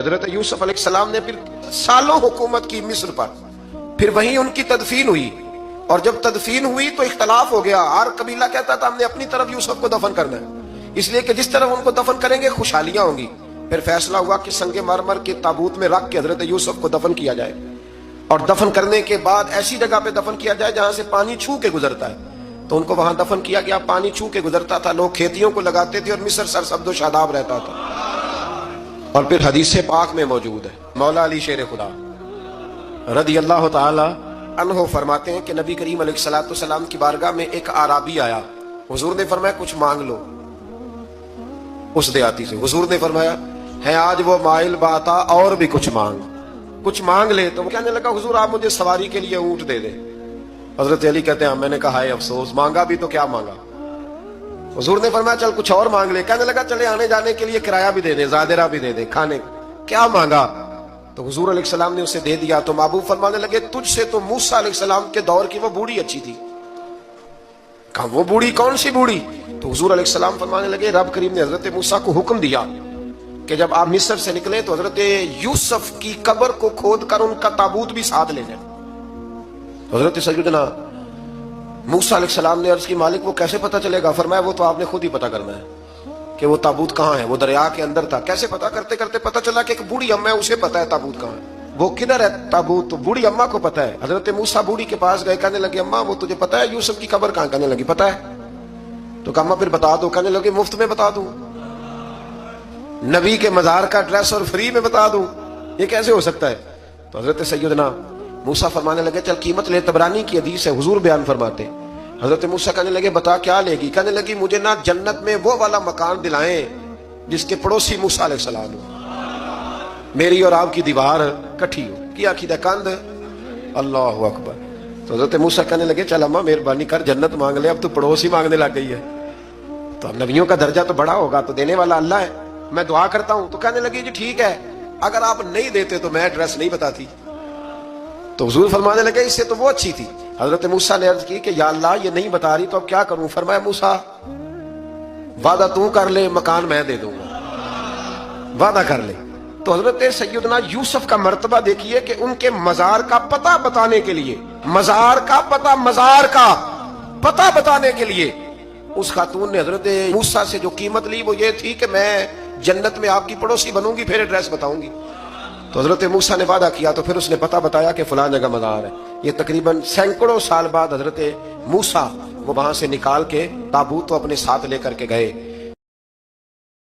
حضرت یوسف علیہ السلام نے پھر سالوں حکومت کی مصر پر، پھر وہیں ان کی تدفین ہوئی، اور جب تدفین ہوئی تو اختلاف ہو گیا۔ ہر قبیلہ کہتا تھا ہم نے اپنی طرف یوسف کو دفن کرنا ہے، اس لیے کہ جس طرف ان کو دفن کریں گے خوشحالیاں ہوں گی۔ پھر فیصلہ ہوا کہ سنگ مرمر کے تابوت میں رکھ کے حضرت یوسف کو دفن کیا جائے، اور دفن کرنے کے بعد ایسی جگہ پہ دفن کیا جائے جہاں سے پانی چھو کے گزرتا ہے۔ تو ان کو وہاں دفن کیا گیا، پانی چھو کے گزرتا تھا، لوگ کھیتیوں کو لگاتے تھے اور مصر سرسبز و شاداب رہتا تھا۔ اور پھر حدیث پاک میں موجود ہے، مولا علی شیر خدا رضی اللہ تعالی عنہ فرماتے ہیں کہ نبی کریم علیہ السلام کی بارگاہ میں ایک اعرابی آیا، حضور نے فرمایا کچھ مانگ لو اس دیہاتی سے۔ حضور نے فرمایا ہے آج وہ مائل باتا، اور بھی کچھ مانگ لے۔ تو وہ کہنے لگا حضور آپ مجھے سواری کے لیے اونٹ دے دے۔ حضرت علی کہتے ہیں میں نے کہا ہے افسوس، مانگا بھی تو کیا مانگا۔ حضور نے فرمایا چل کچھ اور مانگ لے۔ کہنے لگا چلے آنے جانے کے لیے کرایہ بھی دے دے، زادرہ بھی دے دے، کھانے کیا مانگا؟ تو حضور علیہ السلام نے اسے دے دیا۔ تو محبوب فرمانے لگے تجھ سے تو موسیٰ علیہ السلام کے دور کی وہ بوڑھی اچھی تھی۔ کہا وہ بوڑھی کون سی بوڑھی؟ تو حضور علیہ السلام فرمانے لگے رب کریم نے حضرت موسیٰ کو حکم دیا کہ جب آپ مصر سے نکلیں تو حضرت یوسف کی قبر کو کھود کر ان کا تابوت بھی ساتھ لے جائیں۔ حضرت سیدنا موسیٰ علیہ السلام نے عرض کی مالک وہ کیسے پتہ چلے گا؟ فرمایا وہ تو آپ نے خود ہی پتہ کرنا ہے کہ وہ تابوت کہاں ہے۔ وہ دریا کے اندر تھا، کیسے پتہ کرتے کرتے پتہ چلا کہ ایک بوڑھی اماں ہے، اسے پتہ ہے تابوت کہاں ہے، وہ کدھر ہے تابوت، تو بوڑھی اماں کو پتہ ہے۔ حضرت موسیٰ بوڑھی کے پاس گئے، کہنے لگے اماں وہ تجھے پتہ ہے یوسف کی قبر کہاں؟ کہنے لگی پتہ ہے۔ تو کہا اماں پھر بتا دو۔ کہنے لگے مفت میں بتا دوں، نبی کے مزار کا ایڈریس اور فری میں بتا دوں، یہ کیسے ہو سکتا ہے؟ تو حضرت سیدنا موسیٰ فرمانے لگے چل قیمت لے، طبرانی کی حدیث ہے، حضور بیان فرماتے۔ حضرت موسیٰ کہنے لگے بتا کیا لے گی؟ کہنے لگی مجھے نہ جنت میں وہ والا مکان دلائیں جس کے پڑوسی موسیٰ علیہ السلام ہو، میری اور آپ کی دیوار کٹھی ہو، کیا عقیدہ کند، اللہ اکبر۔ تو حضرت موسیٰ کہنے لگے چل اماں مہربانی کر جنت مانگ لے، اب تو پڑوسی مانگنے لگ گئی ہے، تو اب نبیوں کا درجہ تو بڑا ہوگا، تو دینے والا اللہ ہے، میں دعا کرتا ہوں۔ تو کہنے لگی جی ٹھیک ہے، اگر آپ نہیں دیتے تو میں ایڈریس نہیں بتاتی۔ تو حضور فرمانے لگے اس سے تو وہ اچھی تھی۔ حضرت موسیٰ نے عرض کی کہ یا اللہ یہ نہیں بتا رہی تو اب کیا کروں؟ فرمایا موسیٰ وعدہ تو کر لے، مکان میں دے دوں گا، وعدہ کر لے۔ تو حضرت سیدنا یوسف کا مرتبہ دیکھیے کہ ان کے مزار کا پتہ بتانے کے لیے، مزار کا پتہ بتانے کے لیے اس خاتون نے حضرت موسیٰ سے جو قیمت لی وہ یہ تھی کہ میں جنت میں آپ کی پڑوسی بنوں گی، پھر ایڈریس بتاؤں گی۔ تو حضرت موسیٰ نے وعدہ کیا، تو پھر اس نے پتہ بتایا کہ فلاں جگہ مزار ہے۔ یہ تقریباً سینکڑوں سال بعد حضرت موسیٰ وہ وہاں سے نکال کے تابوت تو اپنے ساتھ لے کر کے گئے۔